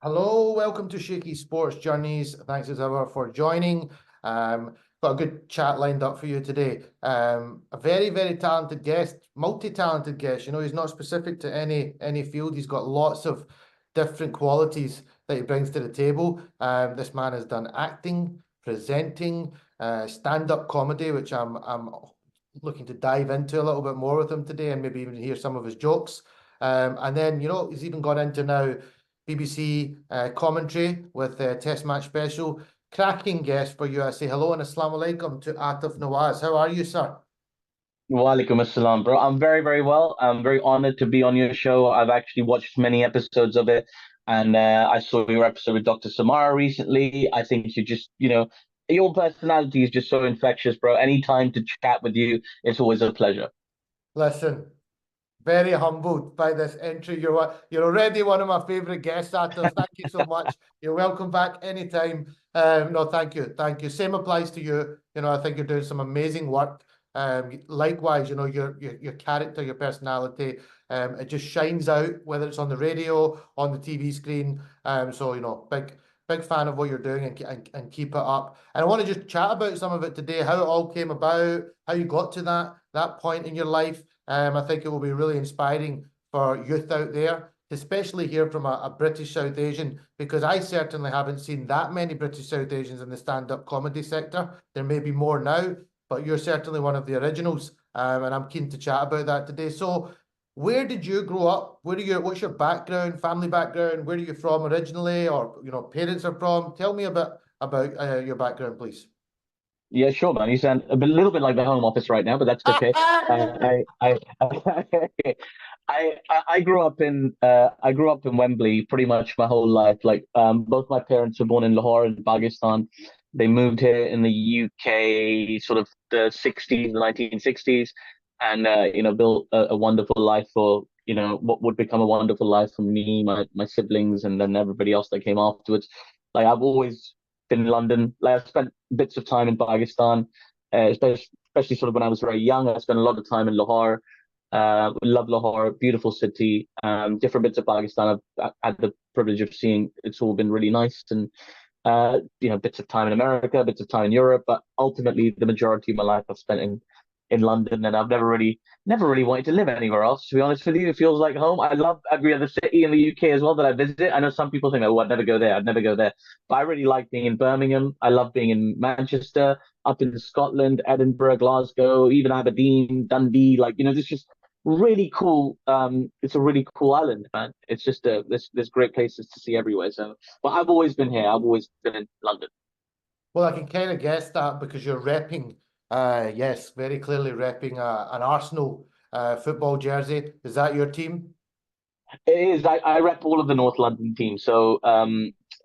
Hello, welcome to Shaky Sports Journeys. Thanks as ever for joining. Got a good chat lined up for you today. A very, very talented guest, multi-talented guest. You know, he's not specific to any field. He's got lots of different qualities that he brings to the table. This man has done acting, presenting, stand-up comedy, which I'm looking to dive into a little bit more with him today, and maybe even hear some of his jokes. And then, you know, he's even gone into now BBC commentary with Test Match Special. Cracking guest for you. I say hello and assalamu alaikum to Aatif Nawaz. How are you, sir? Walaikum assalam, bro. I'm very, very well. I'm very honored to be on your show. I've actually watched many episodes of it, and I saw your episode with Dr. Samara recently. I think your personality is just so infectious, bro. Anytime to chat with you, it's always a pleasure. Listen, very humbled by this entry. You're already one of my favourite guests, Aatif. Thank you so much. You're welcome back anytime. No, thank you. Thank you. Same applies to you. You know, I think you're doing some amazing work. Likewise, you know, your character, your personality, it just shines out, whether it's on the radio, on the TV screen. So, you know, big fan of what you're doing, and keep it up. And I want to just chat about some of it today, how it all came about, how you got to that point in your life. I think it will be really inspiring for youth out there, especially hear from a British South Asian, because I certainly haven't seen that many British South Asians in the stand-up comedy sector. There may be more now, but you're certainly one of the originals, and I'm keen to chat about that today. So, where did you grow up? What's your background, family background? Where are you from originally, or you know, parents are from? Tell me a bit about your background, please. Yeah, sure, man. You sound little bit like the Home Office right now, but that's okay. I grew up in Wembley pretty much my whole life. Like both my parents were born in Lahore in Pakistan. They moved here in the UK sort of the 60s, the 1960s, and built a wonderful life for what would become a wonderful life for me, my siblings, and then everybody else that came afterwards. Like I've always been in London. Like I've spent bits of time in Pakistan, especially sort of when I was very young. I spent a lot of time in Lahore. Love Lahore, beautiful city. Different bits of Pakistan I've had the privilege of seeing. It's all been really nice, and bits of time in America, bits of time in Europe, but ultimately the majority of my life I've spent in London, and I've never really wanted to live anywhere else. To be honest with you, it feels like home. I love every other city in the UK as well that I visit. I know some people think, oh, I'd never go there, I'd never go there, but I really like being in Birmingham. I love being in Manchester, up in Scotland, Edinburgh, Glasgow, even Aberdeen, Dundee. Like this just really cool. It's a really cool island, man. It's just there's great places to see everywhere. So, but I've always been here. I've always been in London. Well, I can kind of guess that because you're repping, yes, very clearly repping an Arsenal football jersey. Is that your team? It is. I rep all of the North London teams. So,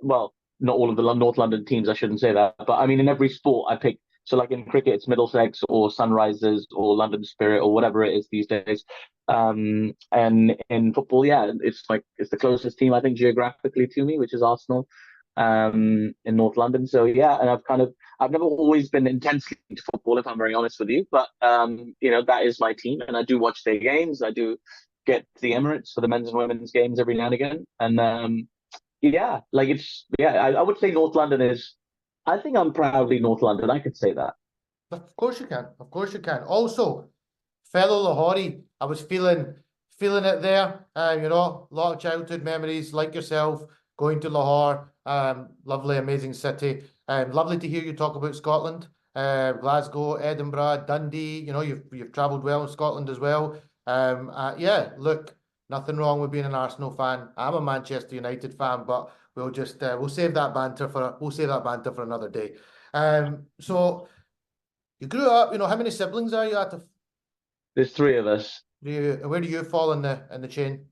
well, not all of the North London teams. I shouldn't say that, but I mean, in every sport, I pick. So, like in cricket, it's Middlesex or Sunrisers or London Spirit or whatever it is these days. And in football, yeah, it's the closest team I think geographically to me, which is Arsenal, in North London. So yeah, and I've never always been intensely into football, if I'm very honest with you, but that is my team, and I do watch their games. I do get to the Emirates for the men's and women's games every now and again. And yeah, like I would say North London is. I think I'm proudly North London. I could say that. Of course you can. Of course you can. Also, fellow Lahori, I was feeling it there. You know, a lot of childhood memories like yourself going to Lahore. Lovely, amazing city. Lovely to hear you talk about Scotland. Glasgow, Edinburgh, Dundee. You know, you've travelled well in Scotland as well. Yeah, look, nothing wrong with being an Arsenal fan. I'm a Manchester United fan, but we'll save that banter for another day. So you grew up. You know, how many siblings are you at? There's three of us. Where do you fall in the chain?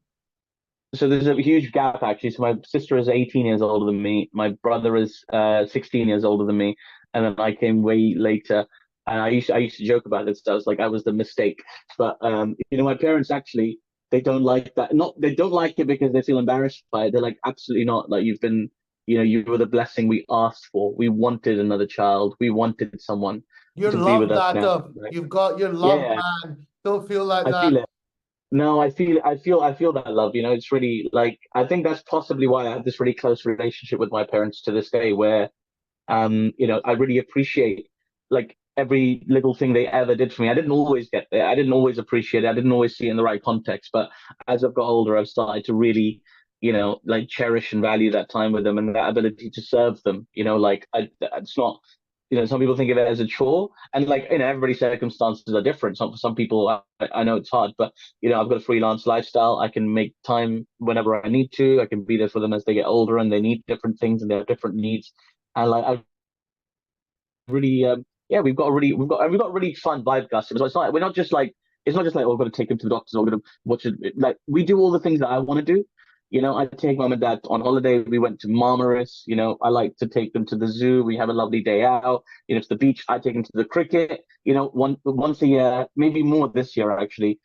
So there's a huge gap actually. So my sister is 18 years older than me. My brother is 16 years older than me, and then I came way later. And I used to joke about this. I was like, I was the mistake. But my parents actually they don't like that. Not they don't like it because they feel embarrassed by it. They're like, absolutely not. Like you were the blessing we asked for. We wanted another child. We wanted someone You're to be with loved, us now. Adam. Like, You've got your love, yeah, man. Don't feel like I feel that. it. No, I feel that love. You know, it's really like I think that's possibly why I have this really close relationship with my parents to this day, where you know, I really appreciate like every little thing they ever did for me. I didn't always get there. I didn't always appreciate it. I didn't always see it in the right context. But as I've got older, I've started to really, you know, like cherish and value that time with them and that ability to serve them. You know, like it's not, you know, some people think of it as a chore, and like, you know, everybody's circumstances are different. Some people, I know it's hard, but you know, I've got a freelance lifestyle. I can make time whenever I need to. I can be there for them as they get older and they need different things and they have different needs. And like I really yeah, we've got a really fun vibe, Gus. So it's not we're not just like it's not just like, oh, we're gonna take him to the doctors or we're gonna watch it. Like we do all the things that I want to do. You know, I take mom and dad on holiday. We went to Marmaris. You know, I like to take them to the zoo. We have a lovely day out. You know, to the beach. I take them to the cricket. You know, once a year, maybe more this year actually.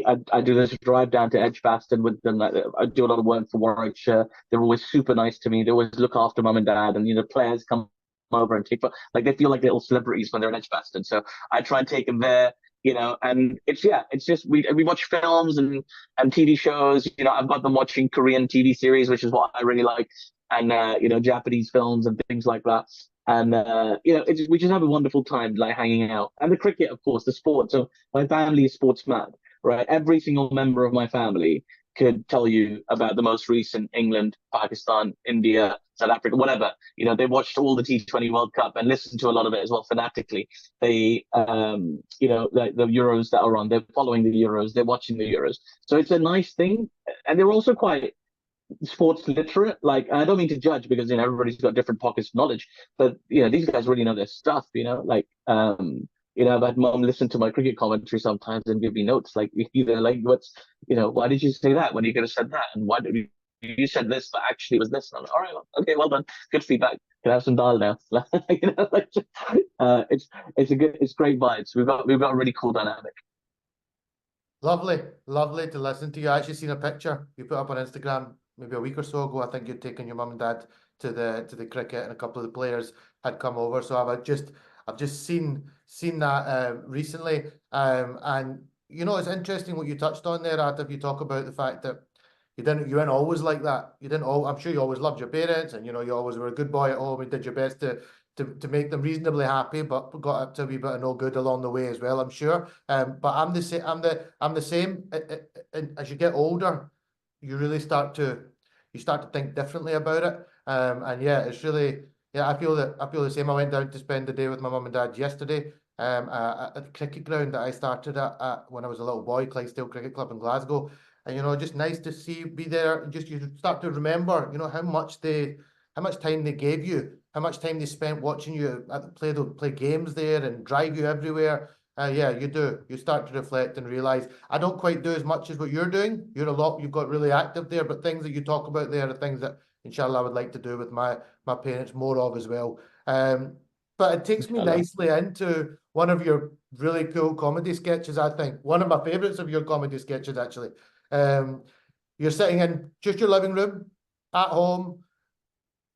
I do this drive down to Edgbaston with them. I do a lot of work for Warwickshire. They're always super nice to me. They always look after mum and dad, and you know, players come over and take like they feel like little celebrities when they're in Edgbaston. So I try and take them there, you know, and it's yeah, it's just we watch films and TV shows. You know, I've got them watching Korean TV series, which is what I really like, and you know, Japanese films and things like that. And you know, we just have a wonderful time like hanging out. And the cricket, of course, the sport. So my family is sports mad, right? Every single member of my family could tell you about the most recent England, Pakistan, India, South Africa, whatever. You know, they watched all the T20 World Cup and listened to a lot of it as well fanatically. They, you know, the Euros that are on, they're following the Euros, they're watching the Euros. So it's a nice thing. And they're also quite sports literate. Like, I don't mean to judge because, you know, everybody's got different pockets of knowledge, but, you know, these guys really know their stuff, you know, like, you know, I've had mom listen to my cricket commentary sometimes and give me notes like either like what's you know why did you say that when you could have said that and why did you said this but actually it was this and I'm like, all right, well, okay, well done, good feedback, can I have some dal now. You know, like, it's great vibes. We've got a really cool dynamic. Lovely, lovely to listen to you. I actually seen a picture you put up on Instagram maybe a week or so ago. I think you'd taken your mum and dad to the cricket, and a couple of the players had come over. So I've just seen that recently. And you know, it's interesting what you touched on there, Atif. You talk about the fact that you weren't always like that. You didn't all. I'm sure you always loved your parents, and you know you always were a good boy at home and did your best to make them reasonably happy, but got up to a wee bit of no good along the way as well, I'm sure. But I'm the same. I'm the same. And as you get older, you really start to think differently about it. And yeah, it's really yeah. I feel the same. I went down to spend the day with my mum and dad yesterday. At the cricket ground that I started at when I was a little boy, Clydesdale Cricket Club in Glasgow. And you know, just nice to be there. Just you start to remember, you know, how much time they gave you, how much time they spent watching you play games there and drive you everywhere. Yeah, you do. You start to reflect and realize I don't quite do as much as what you're doing. You've got really active there, but things that you talk about there are things that, inshallah, I would like to do with my parents more of as well. But it takes me Inshallah. nicely into one of your really cool comedy sketches, I think. One of my favorites of your comedy sketches, actually. Um, you're sitting in just your living room at home,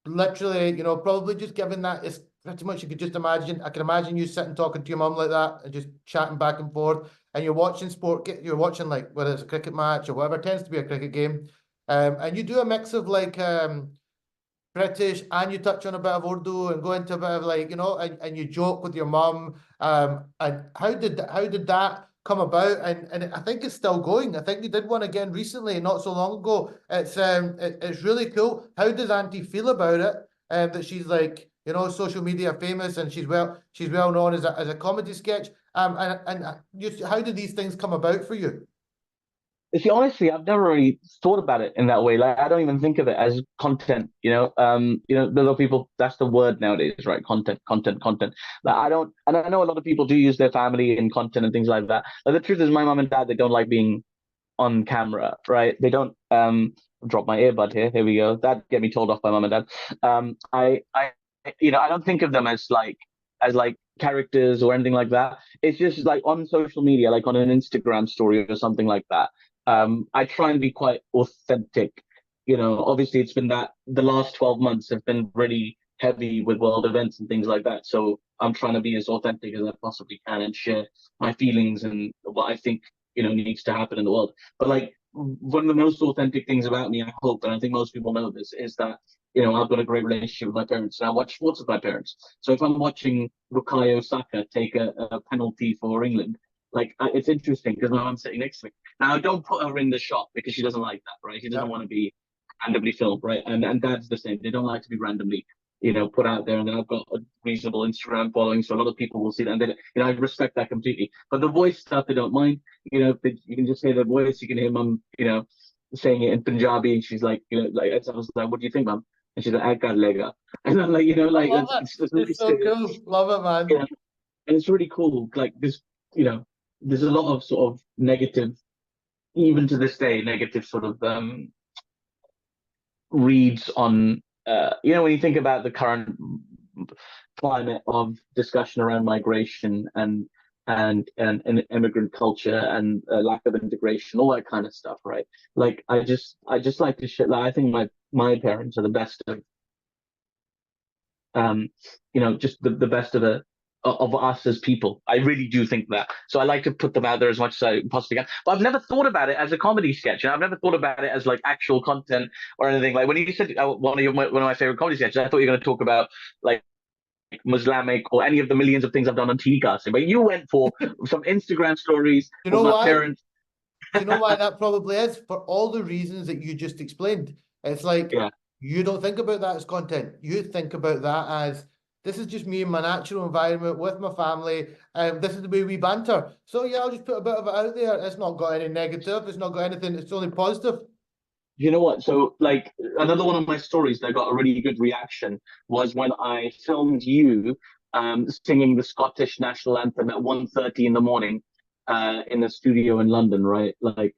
literally, you know, probably just given that it's pretty much you could just imagine. I can imagine you sitting talking to your mum like that and just chatting back and forth, and you're watching sport. You're watching like whether it's a cricket match or whatever, it tends to be a cricket game, and you do a mix of like British and you touch on a bit of Urdu and go into a bit of like, you know, and you joke with your mum. And how did that come about? And I think it's still going. I think you did one again recently, not so long ago. It's really cool. How does Auntie feel about it? That she's like, you know, social media famous and she's well known as a comedy sketch. How did these things come about for you? You see, honestly, I've never really thought about it in that way. Like, I don't even think of it as content. You know, a lot of people. That's the word nowadays, right? Content, content, content. Like, I don't, and I know a lot of people do use their family in content and things like that. Like, the truth is, my mom and dad, they don't like being on camera, right? They don't. Drop my earbud here. Here we go. That get me told off by mom and dad. You know, I don't think of them as like characters or anything like that. It's just like on social media, like on an Instagram story or something like that. I try and be quite authentic. You know, obviously it's been that the last 12 months have been really heavy with world events and things like that. So I'm trying to be as authentic as I possibly can and share my feelings and what I think, needs to happen in the world. But like one of the most authentic things about me, I hope, and I think most people know this, is that I've got a great relationship with my parents, and I watch sports with my parents. So if I'm watching Bukayo Saka take a penalty for England, like it's interesting because my mom's sitting next to me. Now, don't put her in the shot because she doesn't like that, right? She doesn't want to be randomly filmed, right? And dad's the same. They don't like to be randomly, put out there. And then I've got a reasonable Instagram following, so a lot of people will see that. And then, I respect that completely. But the voice stuff, they don't mind. You can just hear the voice. You can hear mum, saying it in Punjabi, and she's like, like I was like, "What do you think, mum?" And she's like, "I got lega," and I'm like, I like love it. it's really It's so cool. Love it, man. and it's really cool. Like this, there's a lot of sort of negative, even to this day, negative sort of reads on when you think about the current climate of discussion around migration and immigrant culture and lack of integration, all that kind of stuff, right? Like I just like to shit. Like I think my parents are the best of just the best of us as people. I really do think that. So I like to put them out there as much as I possibly can. But I've never thought about it as a comedy sketch. I've never thought about it as like actual content or anything. Like when you said one of my favorite comedy sketches, I thought you were going to talk about like Muslimic or any of the millions of things I've done on TV casting. But you went for some Instagram stories You with know my why? parents. You know why that probably is? For all the reasons that you just explained. It's like Yeah. you don't think about that as content. You think about that as this is just me in my natural environment with my family. This is the way we banter. So yeah, I'll just put a bit of it out there. It's not got any negative. It's not got anything. It's only positive. You know what? So, like, another one of my stories that got a really good reaction was when I filmed you singing the Scottish national anthem at 1:30 in the morning in the studio in London, right? Like,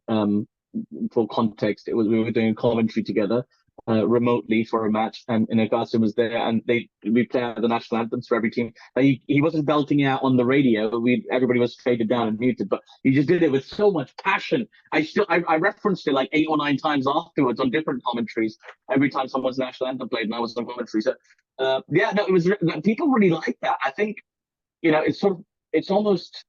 for context, we were doing a commentary together remotely for a match, and Agassi was there, and we played the national anthems for every team. He wasn't belting it out on the radio. Everybody was faded down and muted, but he just did it with so much passion. I referenced it like 8 or 9 times afterwards on different commentaries. Every time someone's national anthem played, and I was on commentary. So yeah, no, it was people really like that. I think it's almost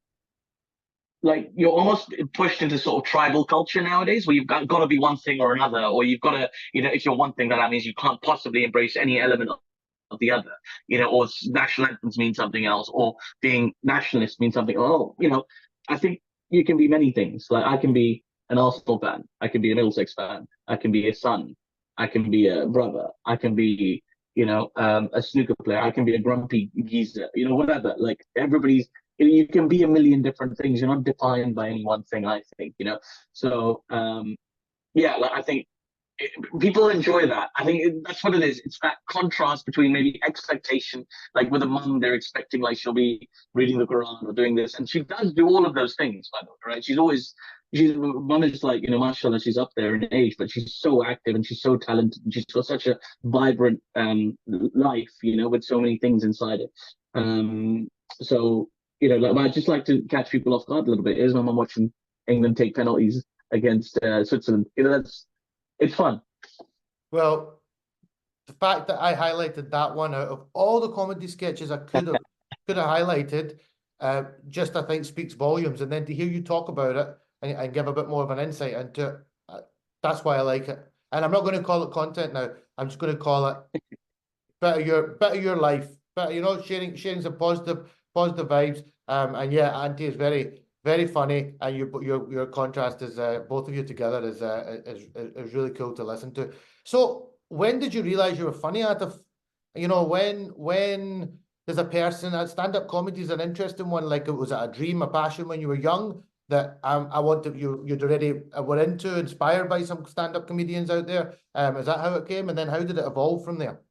like you're almost pushed into sort of tribal culture nowadays where you've got to be one thing or another, or you've got to, if you're one thing, then that means you can't possibly embrace any element of the other, or national anthems mean something else, or being nationalist means something. Oh, I think you can be many things. Like I can be an Arsenal fan, I can be a Middlesex fan, I can be a son, I can be a brother, I can be, a snooker player, I can be a grumpy geezer, whatever. Like everybody's you can be a million different things. You're not defined by any one thing, I think, So, yeah, like I think people enjoy that. I think that's what it is. It's that contrast between maybe expectation, like with a mum, they're expecting like she'll be reading the Quran or doing this, and she does do all of those things, by the way, right? She's mum is like, mashallah, she's up there in age, but she's so active and she's so talented and she's got such a vibrant life, with so many things inside it. So like I just like to catch people off guard a little bit. Here's my mum watching England take penalties against Switzerland. It's fun. Well, the fact that I highlighted that one out of all the comedy sketches I could have highlighted, just I think speaks volumes. And then to hear you talk about it and give a bit more of an insight into it, that's why I like it. And I'm not going to call it content now. I'm just going to call it bit of your life. But sharing some positive vibes. And yeah, Auntie is very, very funny, and your contrast is both of you together is really cool to listen to. So when did you realize you were funny, Atif? When there's a person, stand-up comedy is an interesting one. Like, was it a dream, a passion when you were young that I wanted you'd already were into, inspired by some stand-up comedians out there? Is that how it came? And then how did it evolve from there?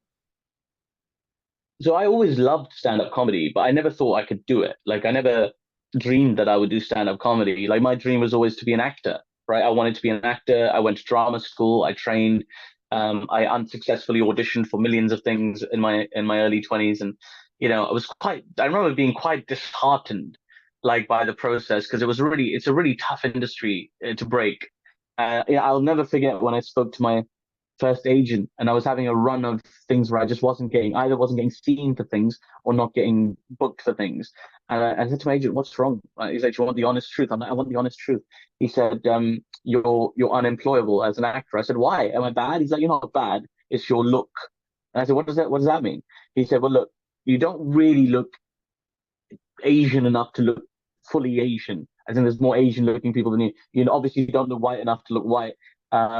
So I always loved stand-up comedy, but I never thought I could do it. Like I never dreamed that I would do stand-up comedy. Like my dream was always to be an actor, right? I wanted to be an actor. I went to drama school. I trained. I unsuccessfully auditioned for millions of things in my early 20s, and I remember being quite disheartened, like by the process, because it's a really tough industry to break. Yeah, I'll never forget when I spoke to my first agent, and I was having a run of things where I just wasn't getting seen for things or not getting booked for things. And I said to my agent, "What's wrong?" He's like, "Do you want the honest truth?" I'm like, "I want the honest truth." He said, "You're unemployable as an actor." I said, "Why? Am I bad?" He's like, "You're not bad. It's your look." And I said, What does that mean?" He said, "Well, look, you don't really look Asian enough to look fully Asian. As in, there's more Asian looking people than you. You know, obviously, you don't look white enough to look white.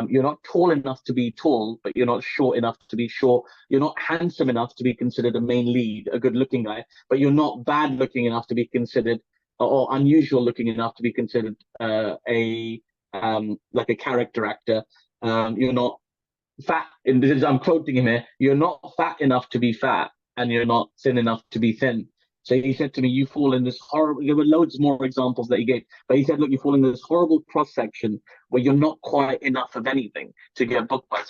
You're not tall enough to be tall, but you're not short enough to be short. You're not handsome enough to be considered a main lead, a good looking guy, but you're not bad looking enough to be considered, or unusual looking enough to be considered a like a character actor. You're not fat. And this is, I'm quoting him here. You're not fat enough to be fat, and you're not thin enough to be thin. So he said to me, "You fall in this horrible." There were loads more examples that he gave, but he said, "Look, you fall in this horrible cross section where you're not quite enough of anything to get booked by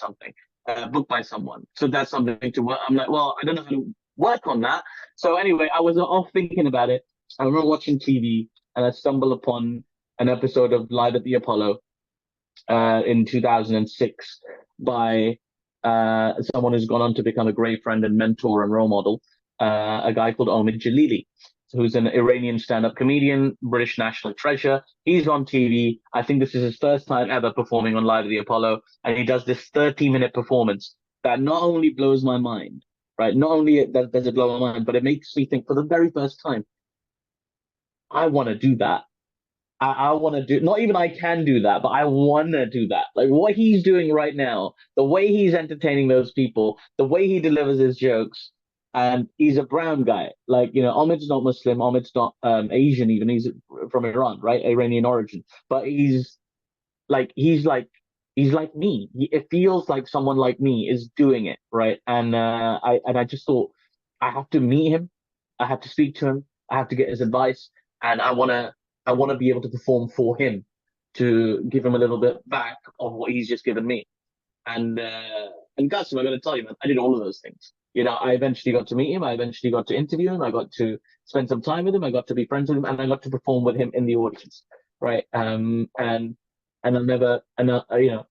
booked by someone. So that's something to work." I'm like, "Well, I don't know how to work on that." So anyway, I was off thinking about it. I remember watching TV, and I stumbled upon an episode of Live at the Apollo in 2006 by someone who's gone on to become a great friend and mentor and role model, a guy called Omid Jalili, who's an Iranian stand-up comedian, British national treasure. He's on TV. I think this is his first time ever performing on Live at the Apollo, and he does this 30-minute performance that not only blows my mind, right? Not only does it blow my mind, but it makes me think for the very first time, I want to do that. I want to do, not even I can do that, but I want to do that. Like what he's doing right now, the way he's entertaining those people, the way he delivers his jokes, and he's a brown guy. Like, you know, Ahmed's not Muslim, Ahmed's not Asian even. He's from Iran, right? Iranian origin. But he's like me. It feels like someone like me is doing it, right? And I just thought I have to meet him, I have to speak to him, I have to get his advice, and I want to be able to perform for him to give him a little bit back of what he's just given me. And Qasim, I'm going to tell you, man, I did all of those things. You know, I eventually got to meet him. I eventually got to interview him. I got to spend some time with him. I got to be friends with him, and I got to perform with him in the audience, right? And I'll never, and you know,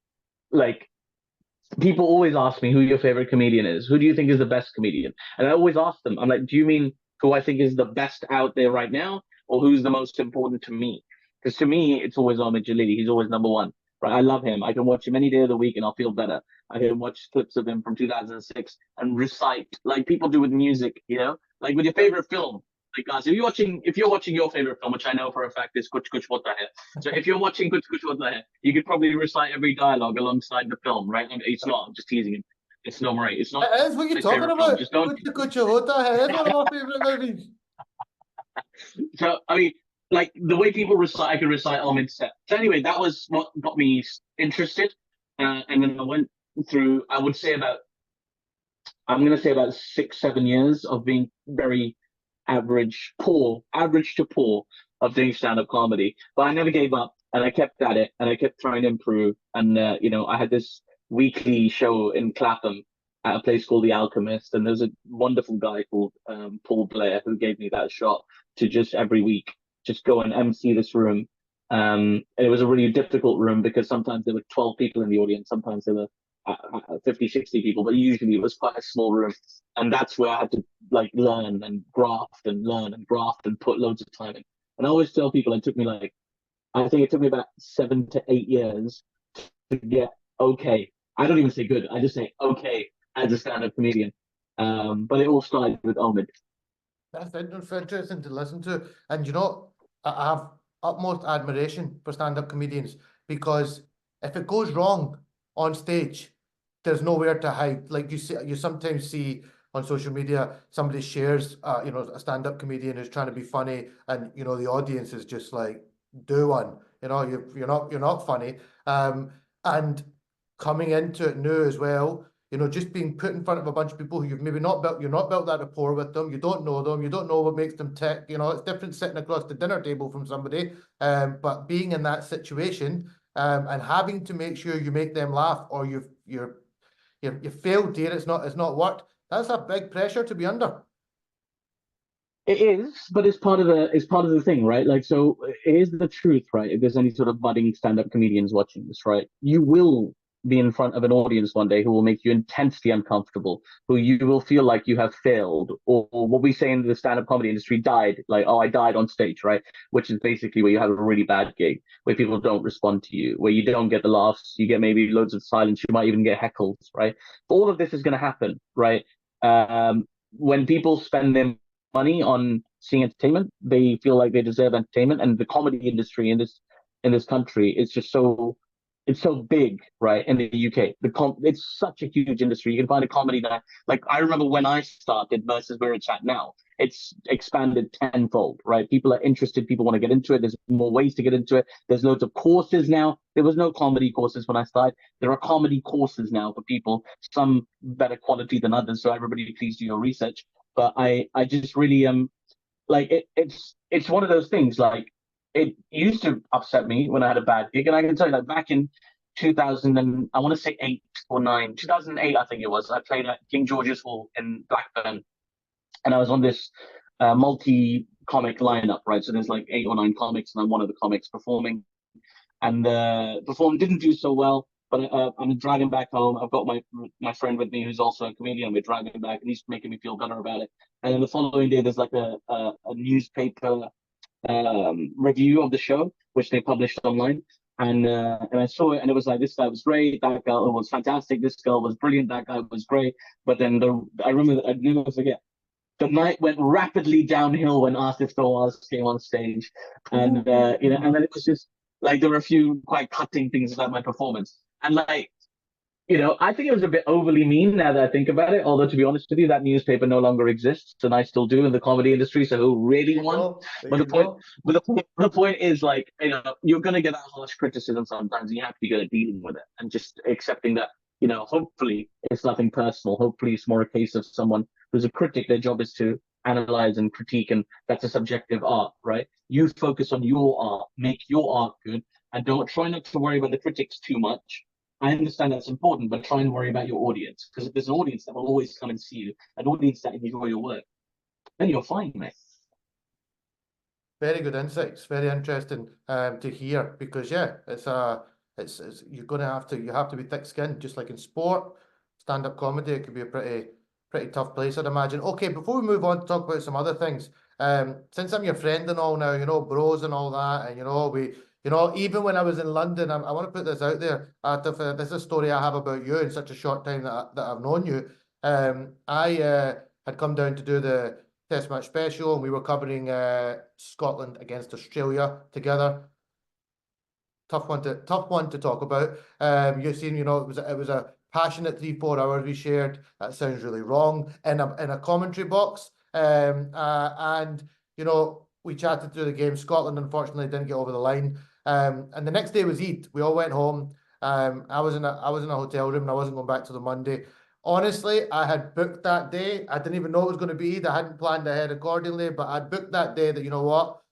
like people always ask me who your favorite comedian is. Who do you think is the best comedian? And I always ask them, I'm like, do you mean who I think is the best out there right now, or who's the most important to me? Because to me, it's always Ahmed Jalili. He's always number one. Right? I love him. I can watch him any day of the week and I'll feel better. I can watch clips of him from 2006 and recite like people do with music, you know, like with your favorite film. Like guys, if you're watching your favorite film, which I know for a fact is Kuch Kuch Hota Hai. So if you're watching Kuch Kuch Hota Hai, you could probably recite every dialogue alongside the film, right? And it's not. I'm just teasing him. It's not right. It's not. That's what you're talking about. Just don't. Kuch Hota Hai. That's one of my favorite movies. So I mean, like the way people recite, I could recite Ahmed set. So anyway, that was what got me interested, and then I went through. I'm going to say about 6, 7 years of being very average to poor of doing stand-up comedy. But I never gave up, and I kept at it, and I kept trying to improve. And you know, I had this weekly show in Clapham at a place called The Alchemist, and there's a wonderful guy called Paul Blair who gave me that shot to just every week just go and MC this room. And it was a really difficult room because sometimes there were 12 people in the audience, sometimes there were 50, 60 people, but usually it was quite a small room. And that's where I had to like learn and graft and learn and graft and put loads of time in. And I always tell people I think it took me about 7 to 8 years to get okay. I don't even say good, I just say okay as a stand-up comedian. But it all started with Omid. That's interesting to listen to. And you know, I have utmost admiration for stand-up comedians because if it goes wrong on stage, there's nowhere to hide. Like you sometimes see on social media, somebody shares, you know, a stand-up comedian who's trying to be funny, and you know the audience is just like, "Do one," you know, you're not funny. And coming into it new as well, you know, just being put in front of a bunch of people who you're not built that rapport with them, you don't know them, you don't know what makes them tick. You know, it's different sitting across the dinner table from somebody, but being in that situation, and having to make sure you make them laugh, or you failed here, it's not worked. That's a big pressure to be under. It is, but it's part of the thing, right? Like, so here's the truth, right? If there's any sort of budding stand-up comedians watching this, right? You will be in front of an audience one day who will make you intensely uncomfortable, who you will feel like you have failed, or what we say in the stand-up comedy industry, died, like, oh, I died on stage, right? Which is basically where you have a really bad gig, where people don't respond to you, where you don't get the laughs, you get maybe loads of silence, you might even get heckles, right? All of this is going to happen, right? When people spend their money on seeing entertainment, they feel like they deserve entertainment, and the comedy industry in this country is just it's so big, right? In the UK, it's such a huge industry. You can find a comedy that, like, I remember when I started versus where it's at now, it's expanded tenfold, right? People are interested. People want to get into it. There's more ways to get into it. There's loads of courses now. There was no comedy courses when I started. There are comedy courses now for people, some better quality than others. So everybody, please do your research. But I just really like it's one of those things, like, it used to upset me when I had a bad gig, and I can tell you, like, back in 2000 and I want to say 2008, I think it was, I played at King George's Hall in Blackburn, and I was on this multi-comic lineup, right? So there's like 8 or 9 comics, and I'm one of the comics performing, and the perform didn't do so well. But I'm driving back home. I've got my friend with me who's also a comedian. We're driving back, and he's making me feel better about it. And then the following day, there's like a newspaper review of the show, which they published online. And I saw it, and it was like, this guy was great, that girl was fantastic, this girl was brilliant, that guy was great. But then I remember, I'd never forget, the night went rapidly downhill when Aatif Nawaz came on stage, and and then it was just like, there were a few quite cutting things about my performance, and like, I think it was a bit overly mean now that I think about it. Although, to be honest with you, that newspaper no longer exists, and I still do in the comedy industry. So who really won? But the point is, like, you're gonna get that harsh criticism sometimes, and you have to be good at dealing with it and just accepting that. Hopefully it's nothing personal. Hopefully it's more a case of someone who's a critic. Their job is to analyze and critique, and that's a subjective art, right? You focus on your art, make your art good, and don't try not to worry about the critics too much. I understand that's important, but try and worry about your audience, because if there's an audience that will always come and see you, an audience that enjoy your work, then you're fine, mate. Very good insights. Very interesting to hear, because it's you have to be thick-skinned, just like in sport, stand-up comedy. It could be a pretty tough place, I'd imagine. Okay, before we move on to talk about some other things, since I'm your friend and all now, bros and all that, and even when I was in London, I want to put this out there. Aatif, this is a story I have about you in such a short time that I've known you. I had come down to do the Test match special, and we were covering Scotland against Australia together. Tough one to talk about. You've seen, it was a passionate 3-4 hours we shared. That sounds really wrong in a commentary box. And we chatted through the game. Scotland unfortunately didn't get over the line. And the next day was Eid. We all went home. I was in a hotel room, and I wasn't going back till the Monday. Honestly, I had booked that day. I didn't even know it was going to be Eid. I hadn't planned ahead accordingly, but I'd booked that day that, you know what,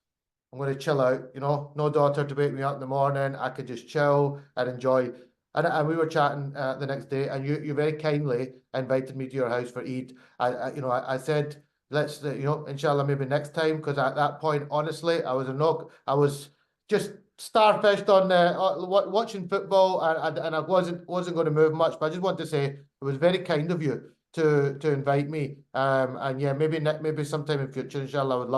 I'm going to chill out. No daughter to wake me up in the morning. I could just chill and enjoy. And we were chatting the next day, and you very kindly invited me to your house for Eid. I said, let's inshallah, maybe next time, because at that point, honestly, I was just starfished on watching football, and I wasn't going to move much. But I just want to say it was very kind of you to invite me. And yeah, maybe sometime in future, inshallah, I would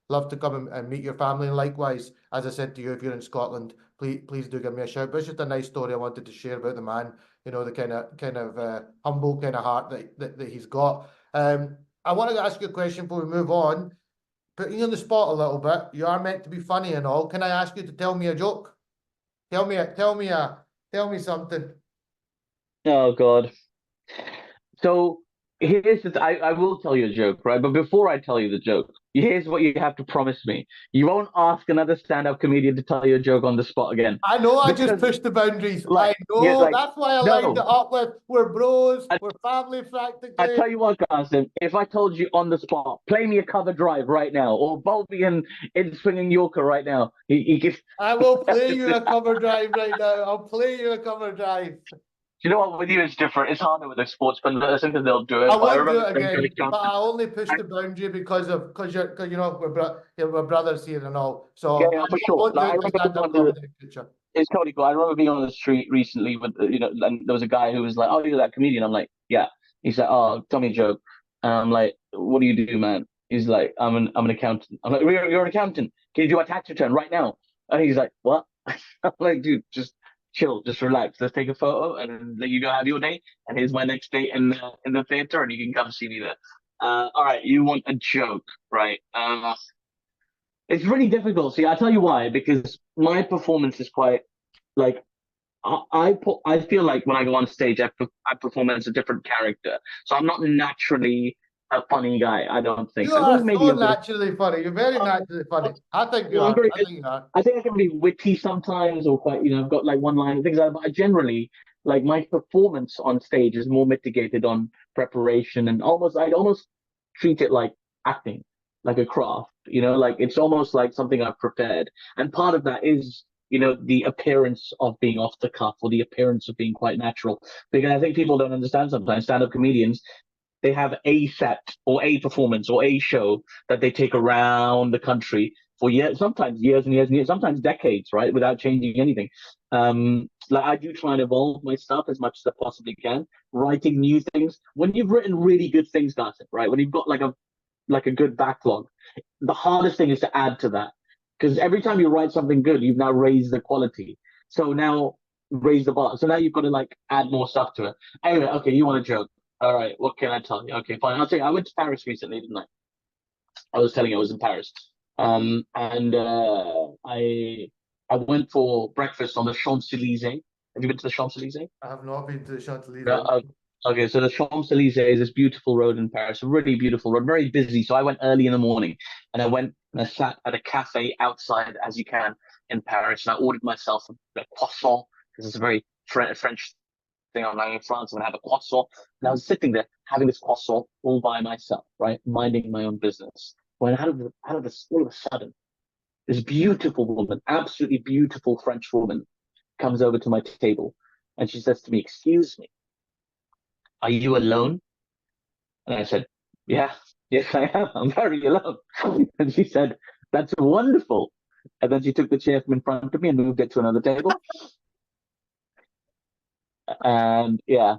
love to come and meet your family. And likewise, as I said to you, if you're in Scotland, please do give me a shout. But it's just a nice story I wanted to share about the man. The kind of humble kind of heart that he's got. I want to ask you a question before we move on. Putting you on the spot a little bit. You are meant to be funny and all. Can I ask you to tell me a joke? Tell me something. Oh God. So here's I will tell you a joke, right? But before I tell you the joke, here's what you have to promise me. You won't ask another stand-up comedian to tell you a joke on the spot again. I know, I just pushed the boundaries. I know, that's why I lined it up with, we're bros, we're family practically. I tell you what, Qasim, if I told you on the spot, play me a cover drive right now, or bowl me in swinging Yorker right now. I will play you a cover drive right now. I'll play you a cover drive. You know what? With you, it's different. It's harder with the sports, but I think they'll do it. I won't do it again, but I only pushed the boundary because we're brothers here and all. So yeah, for sure. I won't do it in future. it's totally cool. I remember being on the street recently with and there was a guy who was like, "Oh, you're that comedian." I'm like, "Yeah." He's like, "Oh, tell me a joke." And I'm like, "What do you do, man?" He's like, I'm an accountant." I'm like, "You're an accountant? Can you do a tax return right now?" And he's like, "What?" I'm like, "Dude, just chill, just relax. Let's take a photo, and then you go have your day. And here's my next date in the theater, and you can come see me there." All right, you want a joke, right? It's really difficult. See, I'll tell you why. Because my performance is quite like I feel like when I go on stage, I perform as a different character. So I'm not naturally a funny guy. I don't think. You I think are maybe so a bit. naturally funny. You're very Um, naturally funny. I think you I'm are. very. I think you are. I think I can be witty sometimes, or quite. I've got like one line and things like that. But I generally like my performance on stage is more mitigated on preparation and I'd almost treat it like acting, like a craft. Like it's almost like something I've prepared. And part of that is the appearance of being off the cuff or the appearance of being quite natural. Because I think people don't understand sometimes stand-up comedians, they have a set or a performance or a show that they take around the country for years, sometimes years and years and years, sometimes decades, right, without changing anything. Like I do try and evolve my stuff as much as I possibly can, writing new things. When you've written really good things, Gossip, right? When you've got like a good backlog, the hardest thing is to add to that. Because every time you write something good, you've now raised the quality. So now raise the bar. So now you've got to like add more stuff to it. Anyway, okay, you want a joke? All right, what can I tell you? Okay, fine. I'll tell you. I went to Paris recently, didn't I? I was telling you I was in Paris. And I went for breakfast on the Champs Elysees. Have you been to the Champs Elysees? I have not been to the Champs-Élysées. Uh, okay, so the Champs Elysees is this beautiful road in Paris, a really beautiful road, very busy. So I went early in the morning, and I went and I sat at a cafe outside, as you can in Paris, and I ordered myself a croissant because it's a very French thing. I'm like in France, I'm gonna have a croissant, and I was sitting there having this croissant all by myself, right, minding my own business. When out of this, all of a sudden, this beautiful woman, absolutely beautiful French woman, comes over to my table, and she says to me, "Excuse me, are you alone?" And I said, "Yeah, yes, I am. I'm very alone." And she said, "That's wonderful." And then she took the chair from in front of me and moved it to another table. And yeah,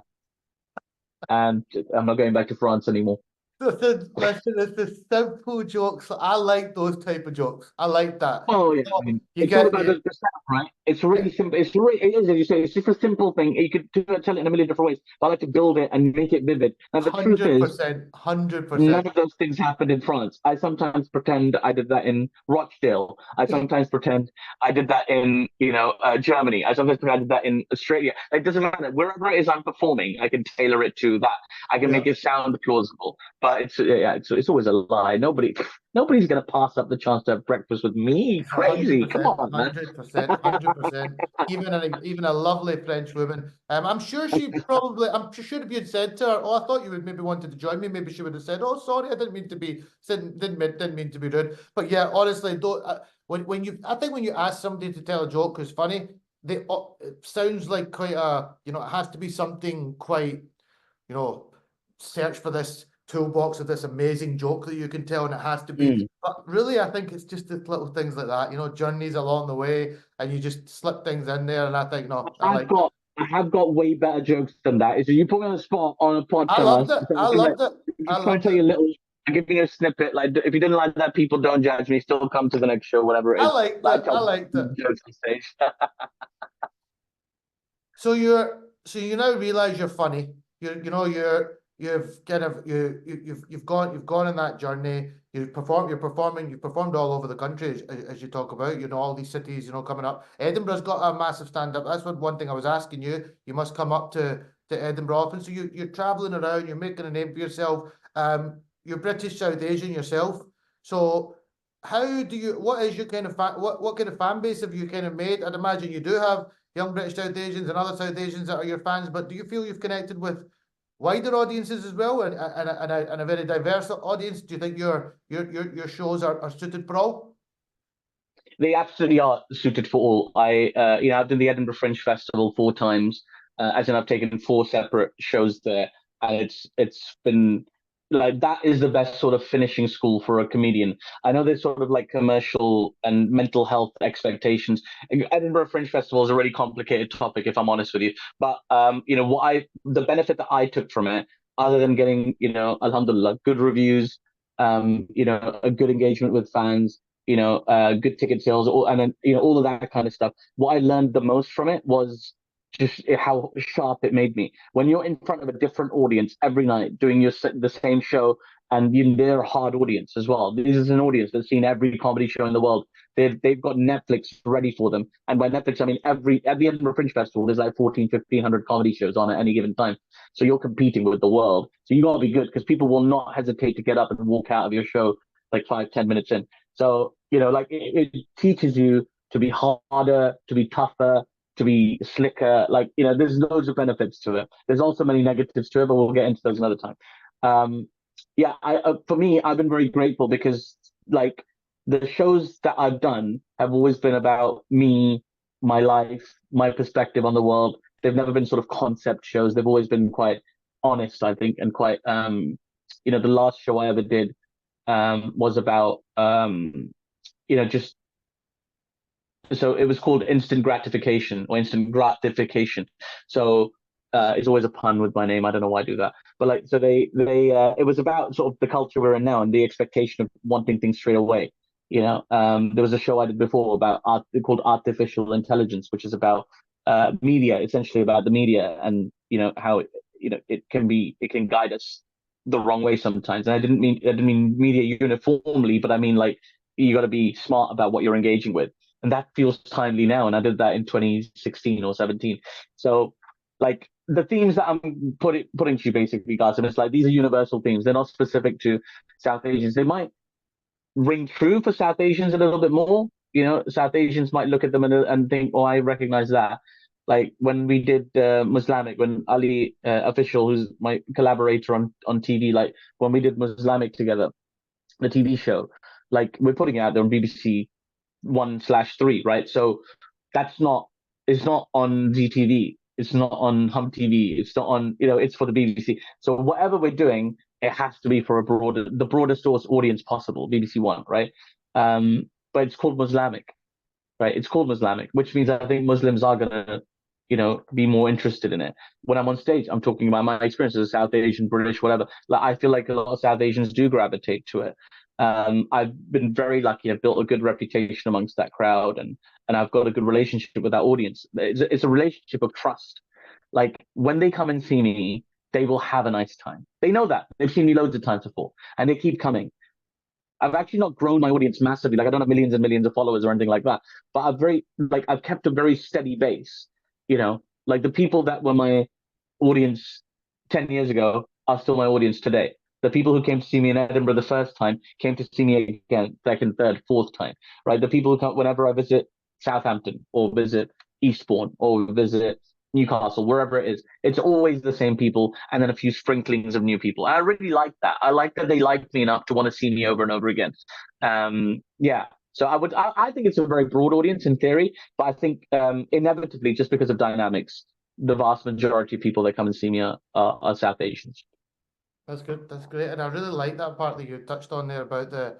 and I'm not going back to France anymore. Listen, it's the simple jokes. I like those type of jokes. I like that. Oh yeah, I Oh, mean, you it's all get about the sound, right? It's really simple. It is, as you say, it's just a simple thing. You could tell it in a million different ways. But I like to build it and make it vivid. Now the truth is, 100%, 100%. none of those things happened in France. I sometimes pretend I did that in Rochdale. I sometimes pretend I did that in, Germany. I sometimes pretend I did that in Australia. It doesn't matter. Wherever it is I'm performing, I can tailor it to that. I can make Yeah. it sound plausible. But it's always a lie. Nobody's gonna pass up the chance to have breakfast with me. It's a hundred Crazy. Come percent, on, man. 100%, 100%. Even a lovely French woman. I'm sure she probably. I'm sure if you'd said to her, "Oh, I thought you would maybe wanted to join me," maybe she would have said, "Oh, sorry, I didn't mean to be didn't mean to be rude." But yeah, honestly, don't. I think when you ask somebody to tell a joke who's funny, it sounds like quite a it has to be something quite search for this toolbox of this amazing joke that you can tell, and it has to be. Mm. But really, I think it's just the little things like that, journeys along the way, and you just slip things in there. And I think, no, I I've like that. got I have got way better jokes than that. So you put me on the spot on a I loved podcast. it. So I loved it. I just try and loved tell it. you a little. I'm giving you a snippet. Like if you didn't like that, people don't judge me. Still come to the next show, whatever it I is. liked Like, I it. I tell liked it. jokes on stage. So you now realize you're funny. You've kind of you've gone on that journey. You've performed all over the country as you talk about. All these cities. Coming up. Edinburgh's got a massive stand up. That's one thing I was asking you. You must come up to Edinburgh often. So you're traveling around. You're making a name for yourself. You're British South Asian yourself. So what is your kind of what kind of fan base have you kind of made? I'd imagine you do have young British South Asians and other South Asians that are your fans, but do you feel you've connected with wider audiences as well, and a very diverse audience? Do you think your shows are suited for all? They absolutely are suited for all. I've done the Edinburgh Fringe Festival 4 times, as in I've taken 4 separate shows there, and it's been like that is the best sort of finishing school for a comedian. I know there's sort of like commercial and mental health expectations. Edinburgh Fringe Festival is a really complicated topic, if I'm honest with you. But you know, the benefit that I took from it, other than getting, you know, alhamdulillah, good reviews, you know, a good engagement with fans, you know, good ticket sales, and then, you know, all of that kind of stuff. What I learned the most from it was just how sharp it made me. When you're in front of a different audience every night doing the same show, and they're a hard audience as well. This is an audience that's seen every comedy show in the world. They've got Netflix ready for them. And by Netflix, I mean at the Edinburgh Fringe Festival, there's like 1,500 comedy shows on at any given time. So you're competing with the world. So you got to be good, because people will not hesitate to get up and walk out of your show like 5-10 minutes in. So, you know, like it teaches you to be harder, to be tougher, to be slicker. Like, you know, there's loads of benefits to it. There's also many negatives to it, but we'll get into those another time. Yeah, for me, I've been very grateful, because like the shows that I've done have always been about me, my life, my perspective on the world. They've never been sort of concept shows. They've always been quite honest, I think, and quite you know, the last show I ever did was about you know, just, so it was called instant gratification, or instant gratification. So it's always a pun with my name. I don't know why I do that, but like, so it was about sort of the culture we're in now and the expectation of wanting things straight away. You know, there was a show I did before about called Artificial Intelligence, which is about media, essentially about the media, and you know how, you know, it can guide us the wrong way sometimes. And I didn't mean media uniformly, but I mean like you got to be smart about what you're engaging with, and that feels timely now. And I did that in 2016 or 17. So like the themes that I'm putting to you basically, guys, and it's like these are universal themes. They're not specific to South Asians. They might ring true for South Asians a little bit more. You know, South Asians might look at them and think, "Oh, I recognize that." Like when we did Muslimic, when Ali Official, who's my collaborator on TV, like when we did Muslimic together, the TV show, like we're putting it out there on BBC 1/3, right? So that's not, it's not on ZTV, it's not on Hum TV, it's not on, you know, it's for the BBC. So whatever we're doing, it has to be for the broadest audience possible, BBC One, right? But it's called Muslimic, right? It's called Muslimic, which means I think Muslims are gonna, you know, be more interested in it. When I'm on stage, I'm talking about my experience as a South Asian, British, whatever. Like I feel like a lot of South Asians do gravitate to it. I've been very lucky. I've built a good reputation amongst that crowd, and I've got a good relationship with that audience. It's a relationship of trust. Like when they come and see me, they will have a nice time. They know that. They've seen me loads of times before, and they keep coming. I've actually not grown my audience massively. Like I don't have millions and millions of followers or anything like that. But I've kept a very steady base. You know, like the people that were my audience 10 years ago are still my audience today. The people who came to see me in Edinburgh the first time came to see me again, second, third, fourth time, right? The people who come whenever I visit Southampton or visit Eastbourne or visit Newcastle, wherever it is, it's always the same people and then a few sprinklings of new people. And I really like that. I like that they like me enough to want to see me over and over again. Yeah. So I think it's a very broad audience in theory, but I think inevitably, just because of dynamics, the vast majority of people that come and see me are South Asians. That's good. That's great. And I really like that part that you touched on there about the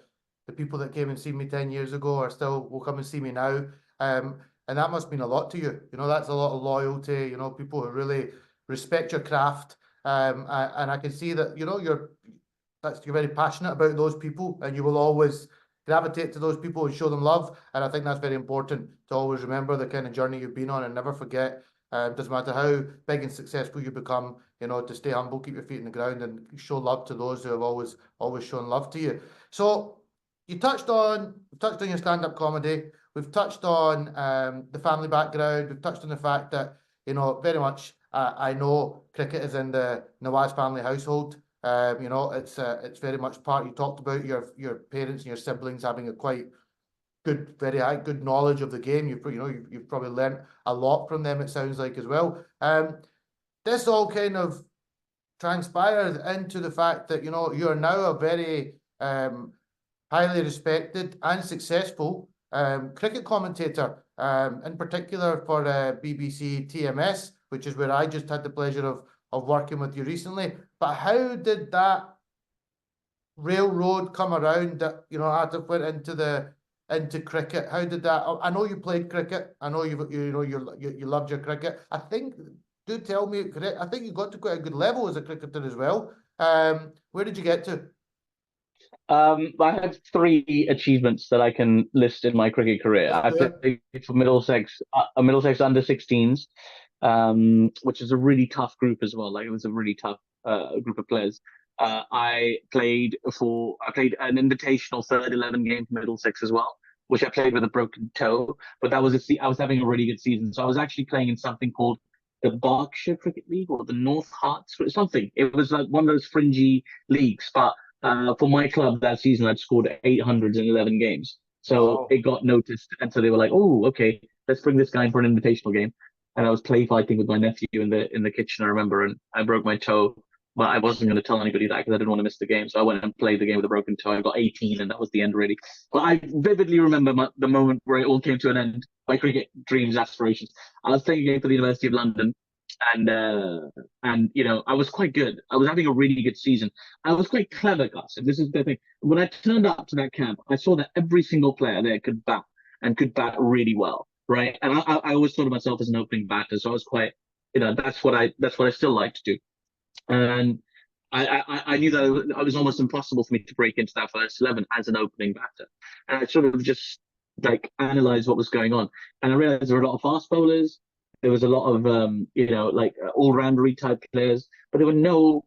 people that came and see me 10 years ago are still will come and see me now. And that must mean a lot to you. You know, that's a lot of loyalty, you know, people who really respect your craft. And I can see that, you know, you're very passionate about those people, and you will always gravitate to those people and show them love. And I think that's very important to always remember the kind of journey you've been on and never forget. Doesn't matter how big and successful you become, you know, to stay humble, keep your feet in the ground, and show love to those who have always shown love to you. So you touched on your stand-up comedy. We've touched on the family background. We've touched on the fact that, you know, very much I know cricket is in the Nawaz family household. You know, it's very much part. You talked about your parents and your siblings having a quite good, very high, good knowledge of the game. You've probably learned a lot from them, it sounds like, as well. This all kind of transpired into the fact that, you know, you are now a very highly respected and successful cricket commentator, in particular for BBC TMS, which is where I just had the pleasure of working with you recently. But how did that railroad come around that, you know, Aatif went into cricket? How did that? I know you played cricket. I know you loved your cricket. I think, do tell me, correct? I think you got to quite a good level as a cricketer as well. Where did you get to? I have three achievements that I can list in my cricket career. Let's I do it. played for Middlesex, Middlesex under 16s, which is a really tough group as well. Like it was a really tough group of players. I played an invitational third 11 game for Middlesex as well, which I played with a broken toe. But that was I was having a really good season. So I was actually playing in something called the Berkshire Cricket League or the North Hearts, something. It was like one of those fringy leagues, but for my club that season, I'd scored 811 games. So Wow. it got noticed. And so they were like, oh, okay, let's bring this guy in for an invitational game. And I was play fighting with my nephew in the kitchen, I remember, and I broke my toe. But I wasn't going to tell anybody that because I didn't want to miss the game. So I went and played the game with a broken toe. I got 18, and that was the end, really. But I vividly remember the moment where it all came to an end. My cricket dreams, aspirations. I was playing a game for the University of London, and you know, I was quite good. I was having a really good season. I was quite clever, Gus. And this is the thing. When I turned up to that camp, I saw that every single player there could bat and could bat really well, right? And I always thought of myself as an opening batter, so I was quite, you know, that's what I still like to do. And I knew that it was almost impossible for me to break into that first 11 as an opening batter. And I sort of just like analyzed what was going on. And I realized there were a lot of fast bowlers. There was a lot of, you know, like all-rounder type players, but there were no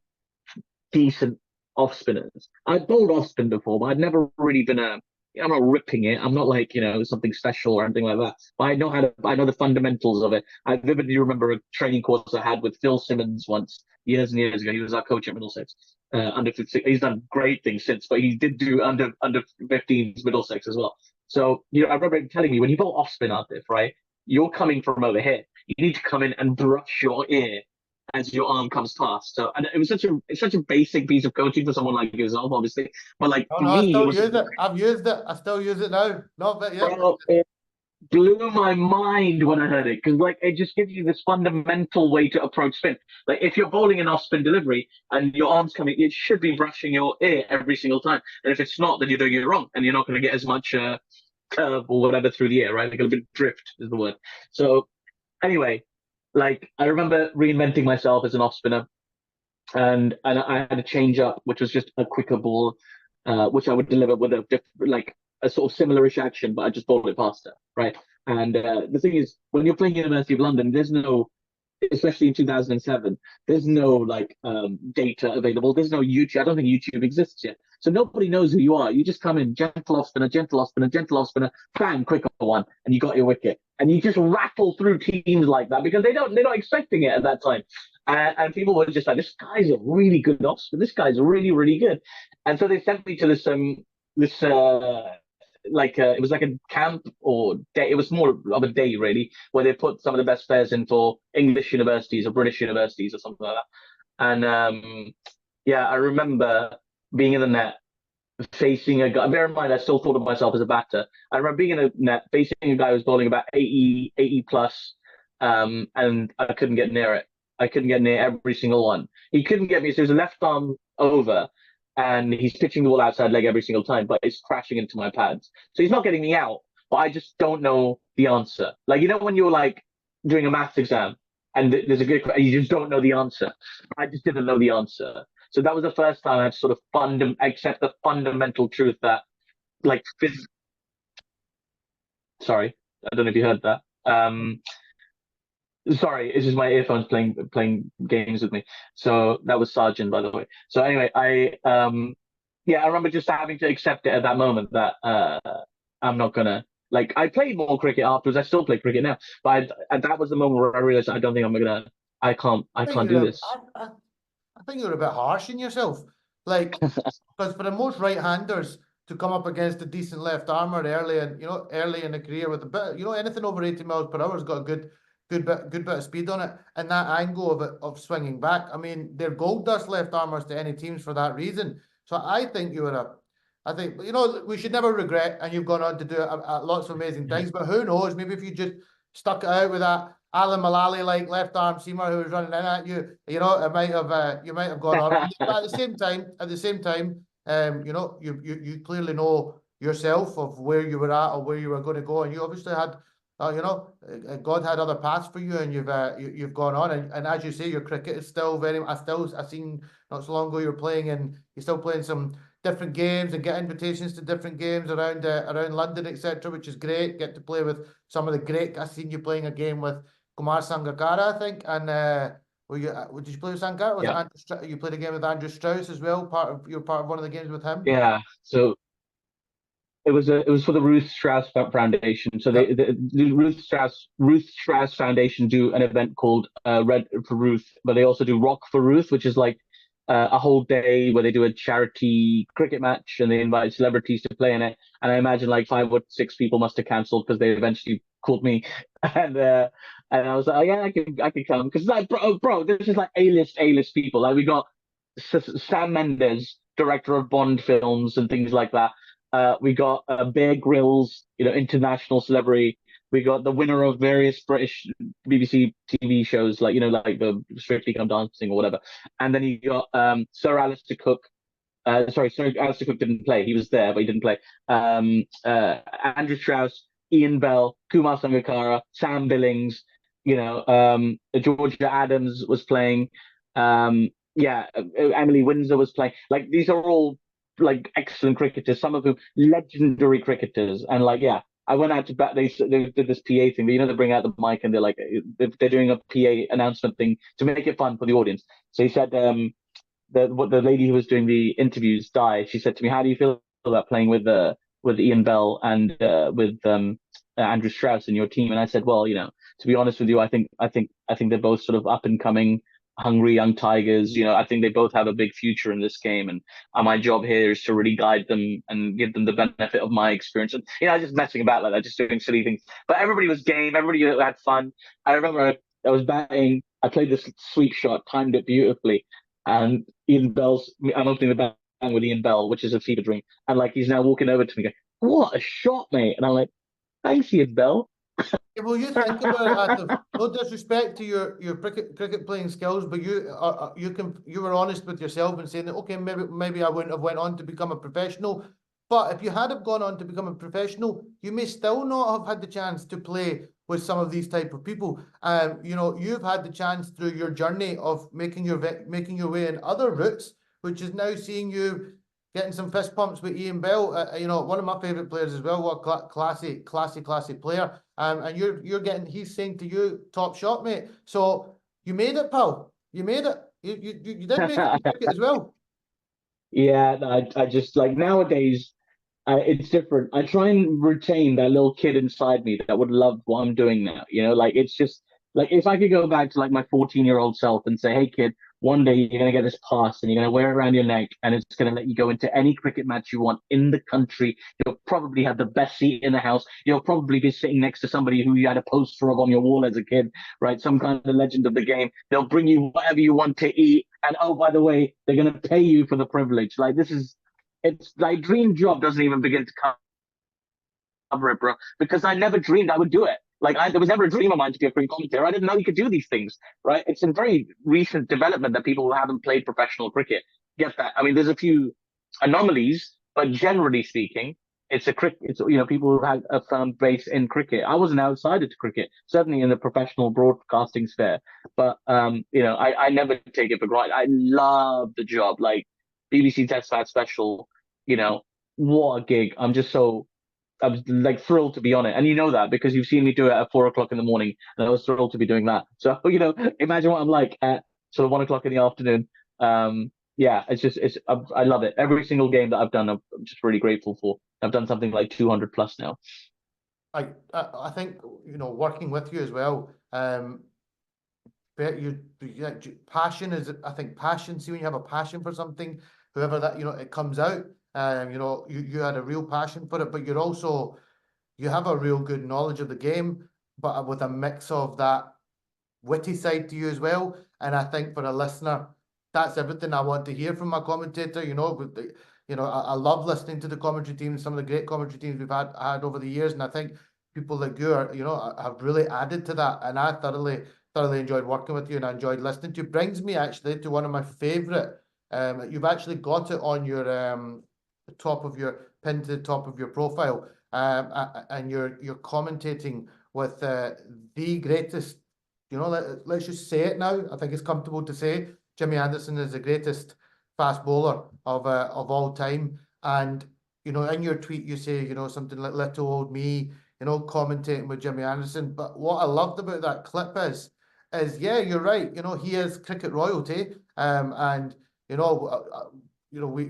decent off spinners. I'd bowled off spin before, but I'd never really been I'm not ripping it. I'm not like, you know, something special or anything like that. But I know the fundamentals of it. I vividly remember a training course I had with Phil Simmons once, years and years ago. He was our coach at Middlesex, under 15. He's done great things since, but he did do under 15s Middlesex as well. So, you know, I remember him telling me when you bowl off spin out there, right? You're coming from over here. You need to come in and brush your ear as your arm comes past. So, and it was such a basic piece of coaching for someone like yourself, obviously. But like Oh for no, I me, it still was, use it. I've used it. I still use it now. Not but yeah. bro, it blew my mind when I heard it because like it just gives you this fundamental way to approach spin. Like if you're bowling an off spin delivery and your arm's coming, it should be brushing your ear every single time. And if it's not, then you're doing it wrong, and you're not going to get as much curve or whatever through the air, right? Like a bit drift is the word. So anyway, like I remember reinventing myself as an off spinner, and I had a change up, which was just a quicker ball, which I would deliver with like a sort of similarish action, but I just bowled it faster, right? And the thing is, when you're playing University of London, there's no, especially in 2007, there's no like data available. There's no YouTube. I don't think YouTube exists yet. So nobody knows who you are. You just come in, gentle off spinner, gentle off spinner, gentle off spinner, bang, quicker one, and you got your wicket. And you just rattle through teams like that because they're not expecting it at that time. And people were just like, this guy's a really good off spinner. This guy's really, really good. And so they sent me to this it was like a camp or day. It was more of a day really, where they put some of the best players in for English universities or British universities or something like that. And yeah, I remember being in the net facing a guy. Bear in mind, I still thought of myself as a batter. I remember being in a net facing a guy who was bowling about 80 plus, and I couldn't get near it. I couldn't get near every single one. He couldn't get me. So it was a left arm over, and he's pitching the ball outside leg every single time, but it's crashing into my pads. So he's not getting me out, but I just don't know the answer. Like, you know, when you're like doing a maths exam and there's a good, you just don't know the answer. I just didn't know the answer. So that was the first time I had sort of accept the fundamental truth that, like, sorry, I don't know if you heard that. Sorry, it's just my earphones playing games with me. So that was Sergeant, by the way. So anyway, yeah, I remember just having to accept it at that moment that I'm not gonna, like, I played more cricket afterwards. I still play cricket now, but and that was the moment where I realized I don't think I'm gonna, I can't do this. I think you're a bit harsh on yourself. Like, because for the most right-handers to come up against a decent left armer early in the career with a bit, anything over 80 miles per hour has got a good bit of speed on it, and that angle of swinging back. I mean, they're gold dust left armers to any teams for that reason. So I think I think we should never regret, and you've gone on to do lots of amazing things. But who knows? Maybe if you just stuck it out with that Alan Mullally like left arm seamer who was running in at you, it might have you might have gone on. But at the same time, You know, you clearly know yourself of where you were at or where you were going to go, and you obviously had, you know, God had other paths for you, and you've gone on, and as you say, your cricket is still very. I seen not so long ago you're still playing some different games and get invitations to different games around London, etc., which is great. Get to play with some of the great. I seen you playing a game with Kumar Sangakkara, I think, and did you play with Sangakkara? Was it Yeah. You played a game with Andrew Strauss as well? You're part of one of the games with him. Yeah. So it was for the Ruth Strauss Foundation. So Yep. the Ruth Strauss Foundation do an event called Red for Ruth, but they also do Rock for Ruth, which is like a whole day where they do a charity cricket match and they invite celebrities to play in it. And I imagine like 5 or 6 people must have cancelled because they eventually called me, and I was like, oh, yeah, I can come because like bro, this is like A-list people. Like we got Sam Mendes, director of Bond films and things like that. We got Bear Grylls, international celebrity. We got the winner of various British BBC TV shows, like like the Strictly Come Dancing or whatever. And then you got Sir Alistair Cook. Sorry, Sir Alistair Cook didn't play. He was there, but he didn't play. Andrew Strauss, Ian Bell, Kumar Sangakkara, Sam Billings. Georgia Adams was playing. Emily Windsor was playing. Like these are all like excellent cricketers, some of whom legendary cricketers, and like I went out to bat. They did this PA thing. They bring out the mic and they're like they're doing a PA announcement thing to make it fun for the audience. So he said the lady who was doing the interviews, Di, she said to me, "How do you feel about playing with Ian Bell and with Andrew Strauss in your team?" And I said, "Well, to be honest with you, I think they're both sort of up and coming, hungry young tigers. I think they both have a big future in this game, and my job here is to really guide them and give them the benefit of my experience." And just messing about like that, just doing silly things. But everybody was game. Everybody had fun. I remember I was batting. I played this sweep shot, timed it beautifully, and I'm opening the bang with Ian Bell, which is a fever dream. And like he's now walking over to me, going, "What a shot, mate!" And I'm like, "Thanks, Ian Bell." Yeah, well, you think about it, Atif. No disrespect to your cricket playing skills, but you were honest with yourself and saying that okay, maybe I wouldn't have went on to become a professional, but if you had have gone on to become a professional, you may still not have had the chance to play with some of these type of people. You've had the chance through your journey of making your way in other routes, which is now seeing you getting some fist pumps with Ian Bell. One of my favourite players as well. What classy player. And he's saying to you, top shot, mate. So you made it, pal. You made it. You did make it in cricket as well. Yeah, I just like nowadays, it's different. I try and retain that little kid inside me that would love what I'm doing now. Like it's just like if I could go back to like my 14-year-old self and say, "Hey, kid, one day you're gonna get this pass and you're gonna wear it around your neck and it's gonna let you go into any cricket match you want in the country. You'll probably have the best seat in the house. You'll probably be sitting next to somebody who you had a poster of on your wall as a kid, right? Some kind of legend of the game. They'll bring you whatever you want to eat, and oh, by the way, they're gonna pay you for the privilege." Like it's like dream job doesn't even begin to cover it, bro. Because I never dreamed I would do it. Like there was never a dream of mine to be a cricket commentator. I didn't know you could do these things, right? It's a very recent development that people who haven't played professional cricket get that. I mean, there's a few anomalies, but generally speaking, it's people who have a firm base in cricket. I was an outsider to cricket, certainly in the professional broadcasting sphere, but I never take it for granted. I love the job, like BBC Test Match Special. What a gig! I was like thrilled to be on it, and you know that because you've seen me do it at 4 o'clock in the morning, and I was thrilled to be doing that. So imagine what I'm like at sort of 1 o'clock in the afternoon. I love it. Every single game that I've done, I'm just really grateful for. I've done something like 200 plus now. I think working with you as well. Passion is, I think, passion. See, when you have a passion for something, whoever that it comes out. You had a real passion for it, but you have a real good knowledge of the game, but with a mix of that witty side to you as well. And I think for a listener, that's everything I want to hear from my commentator. I love listening to the commentary teams, some of the great commentary teams we've had over the years, and I think people like you have really added to that. And I thoroughly enjoyed working with you, and I enjoyed listening to you. Brings me actually to one of my favourite You've actually got it on your the top of your pinned to the top of your profile, and you're commentating with the greatest. You know, let's just say it now. I think it's comfortable to say Jimmy Anderson is the greatest fast bowler of all time. And you know, in your tweet, you say, you know, something like "little old me," you know, commentating with Jimmy Anderson. But what I loved about that clip is yeah, you're right. You know, he is cricket royalty. And you know, we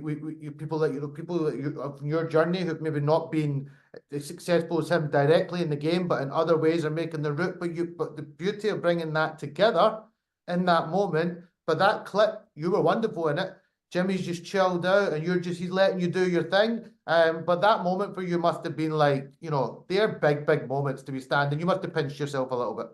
people that people that you of your journey who've maybe not been as successful as him directly in the game, but in other ways are making the route. But the beauty of bringing that together in that moment. But that clip, you were wonderful in it. Jimmy's just chilled out, and he's letting you do your thing. But that moment for you must have been like, you know, they're big moments to be standing. You must have pinched yourself a little bit.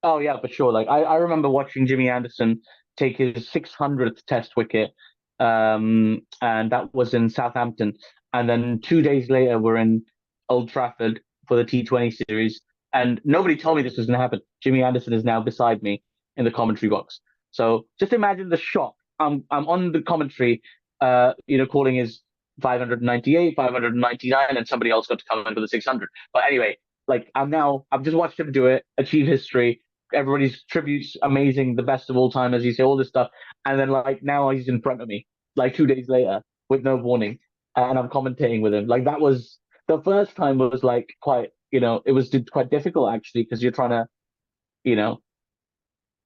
Oh yeah, for sure. Like I remember watching Jimmy Anderson take his 600th Test wicket, and that was in Southampton. And then 2 days later, we're in Old Trafford for the T20 series, and nobody told me this was going to happen. Jimmy Anderson is now beside me in the commentary box. So just imagine the shock. I'm on the commentary, calling his 598, 599, and somebody else got to come in for the 600. But anyway, like I've just watched him do it, achieve history. Everybody's tributes amazing, the best of all time, as you say, all this stuff. And then like now he's in front of me, like 2 days later, with no warning, and I'm commentating with him. Like that was the first time was like quite, it was quite difficult actually because you know,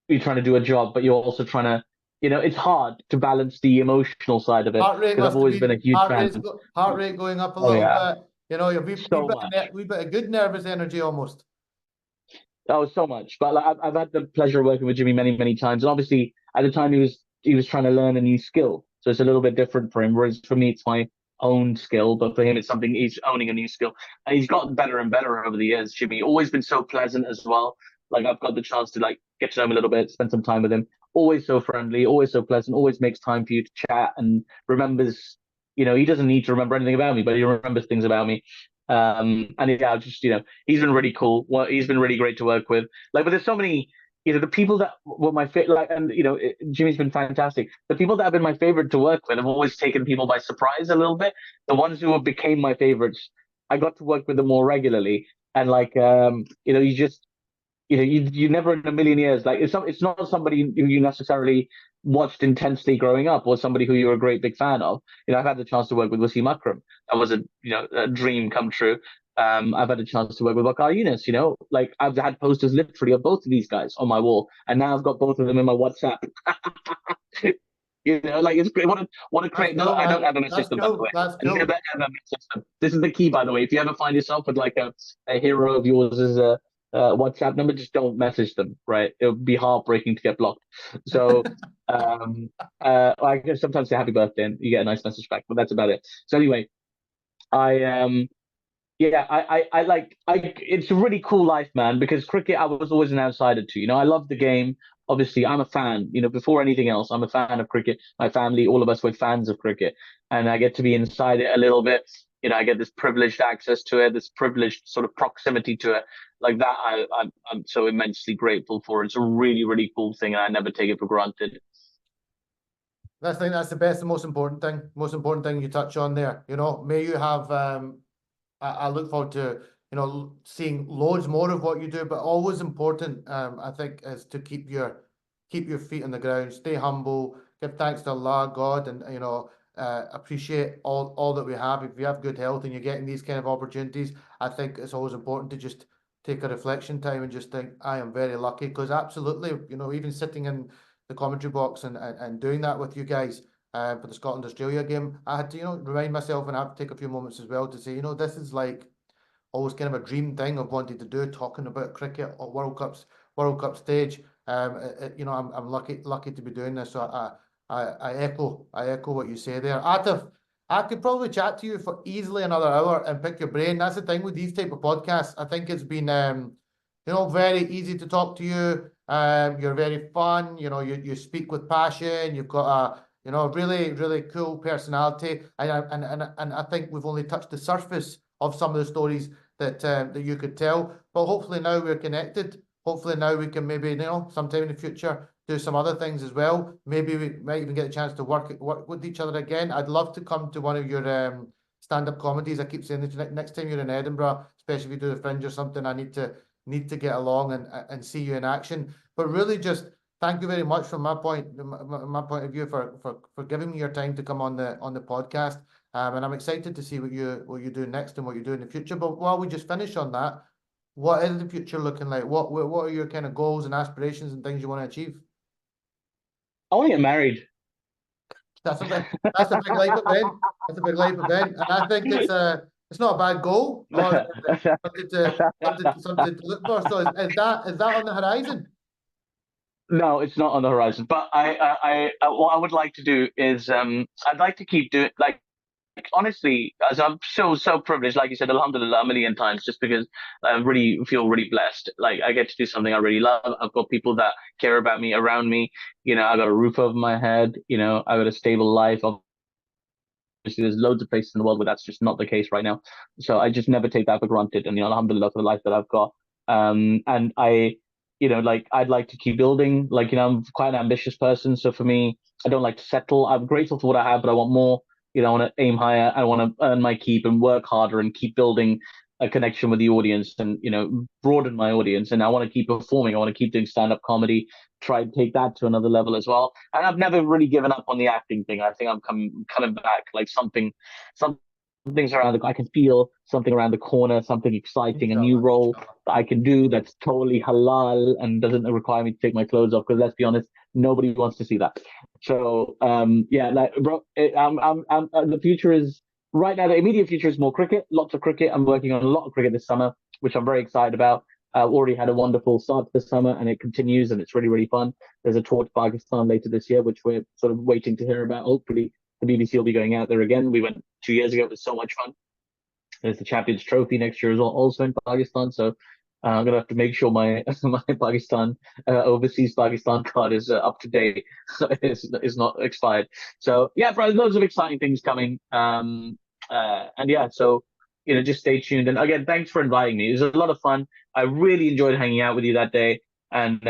you're trying to do a job, but you're also trying to, it's hard to balance the emotional side of it Heart rate because I've must have always been been a huge fan. heart rate going up a Oh little yeah, bit. You know, you'll be so much. wee bit of good nervous energy almost. Oh, so much. But like, I've had the pleasure of working with Jimmy many times, and obviously at the time he was trying to learn a new skill, so it's a little bit different for him. Whereas for me, it's my own skill, but for him, it's something he's owning a new skill, and he's gotten better and better over the years. Jimmy always been so pleasant as well. Like I've got the chance to like get to know him a little bit, spend some time with him. Always so friendly, always so pleasant, always makes time for you to chat and remembers. He doesn't need to remember anything about me, but he remembers things about me. And yeah, just he's been really cool. Well, he's been really great to work with. Like, but there's so many, the people that were my favorite, like, and Jimmy's been fantastic. The people that have been my favorite to work with have always taken people by surprise a little bit. The ones who became my favorites, I got to work with them more regularly, and like, you just you never in a million years, like it's not somebody who you necessarily watched intensely growing up or somebody who you're a great big fan of. I've had the chance to work with Wasim Akram. That was a dream come true. I've had a chance to work with Bakar Yunus, like I've had posters literally of both of these guys on my wall, and now I've got both of them in my WhatsApp. Like it's great. What a great. No, I don't have a That's system, by the cool. way. That's I cool. never ever have a system. This is the key, by the way. If you ever find yourself with like a hero of yours as a WhatsApp number, just don't message them, right? It would be heartbreaking to get blocked. So, I guess sometimes say happy birthday and you get a nice message back, but that's about it. So anyway, I yeah, it's a really cool life, man, because cricket, I was always an outsider to. I love the game. Obviously, I'm a fan, before anything else, I'm a fan of cricket. My family, all of us were fans of cricket, and I get to be inside it a little bit. I get this privileged access to it, this privileged sort of proximity to it. Like that, I'm so immensely grateful for. It's a really, really cool thing, and I never take it for granted. I think that's the best and most important thing you touch on there. May you have I look forward to seeing loads more of what you do, but always important, I think, is to keep your feet on the ground, stay humble, give thanks to Allah, God, and appreciate all that we have. If you have good health and you're getting these kind of opportunities, I think it's always important to just take a reflection time and just think, I am very lucky, because absolutely, even sitting in the commentary box and doing that with you guys for the Scotland Australia game, I had to remind myself, and I have to take a few moments as well to say, this is like always kind of a dream thing I've wanted to do, talking about cricket or World Cup stage. I'm lucky to be doing this. So I echo what you say there, Atif. I could probably chat to you for easily another hour and pick your brain. That's the thing with these type of podcasts. I think it's been very easy to talk to you. You're very fun. You speak with passion. You've got a really cool personality. And I think we've only touched the surface of some of the stories that you could tell. But hopefully now we're connected. Hopefully now we can maybe sometime in the future do some other things as well. Maybe we might even get a chance to work with each other again. I'd love to come to one of your stand-up comedies. I keep saying this, next time you're in Edinburgh, especially if you do the Fringe or something, I need to get along and see you in action. But really, just thank you very much from my point of view for giving me your time to come on the podcast. And I'm excited to see what you do next and what you do in the future. But while we just finish on that, what is the future looking like? What are your kind of goals and aspirations and things you want to achieve? I want to get married. That's a big life event. That's a big life event, and I think it's not a bad goal or something to look for. So is that on the horizon? No, it's not on the horizon. But what I would like to do is I'd like to keep doing, like, honestly, as I'm so privileged, like you said, alhamdulillah, a million times, just because I really feel really blessed. Like, I get to do something I really love. I've got people that care about me, around me. You know, I got a roof over my head. You know, I got a stable life. Obviously, there's loads of places in the world where that's just not the case right now. So I just never take that for granted. And, you know, alhamdulillah for the life that I've got. And I, you know, like, I'd like to keep building. Like, you know, I'm quite an ambitious person. So for me, I don't like to settle. I'm grateful for what I have, but I want more. You know, I want to aim higher. I want to earn my keep and work harder and keep building a connection with the audience and, you know, broaden my audience. And I want to keep performing. I want to keep doing stand-up comedy, try and take that to another level as well. And I've never really given up on the acting thing. I think I'm coming back, like something's around I can feel something around the corner, something exciting, a new role that I can do that's totally halal and doesn't require me to take my clothes off. Because let's be honest, nobody wants to see that. So yeah, like, bro, the future is right now. The immediate future is more cricket, lots of cricket. I'm working on a lot of cricket this summer, which I'm very excited about. I've already had a wonderful start to the summer, and it continues, and it's really, really fun. There's a tour to Pakistan later this year, which we're sort of waiting to hear about. Hopefully, the BBC will be going out there again. We went 2 years ago. It was so much fun. There's the Champions Trophy next year as well, also in Pakistan. So I'm gonna have to make sure my Pakistan overseas Pakistan card is up to date, so it's not expired. So yeah, bro, loads of exciting things coming. And yeah, so, you know, just stay tuned. And again, thanks for inviting me. It was a lot of fun. I really enjoyed hanging out with you that day. And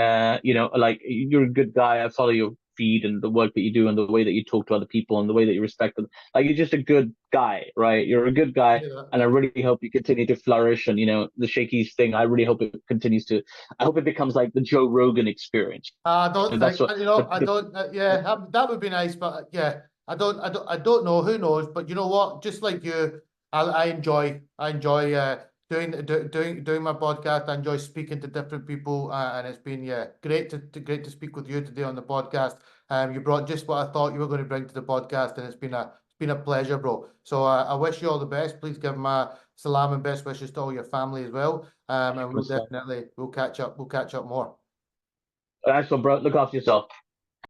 you know, like, you're a good guy. I follow your feed and the work that you do and the way that you talk to other people and the way that you respect them. Like, you're just a good guy, right? You're a good guy. Yeah. And I really hope you continue to flourish. And, you know, the Shakey's thing, I really hope it continues to, I hope it becomes like the Joe Rogan experience. I don't And think, that's what, you know, I don't, yeah, that would be nice, but yeah, I don't know, who knows, but you know what, just like you, I enjoy doing my podcast. I enjoy speaking to different people, and it's been, yeah, great to speak with you today on the podcast. You brought just what I thought you were going to bring to the podcast, and it's been a pleasure, bro. So I wish you all the best. Please give my salam and best wishes to all your family as well. And we'll catch up more. that's what, bro. Look after yourself.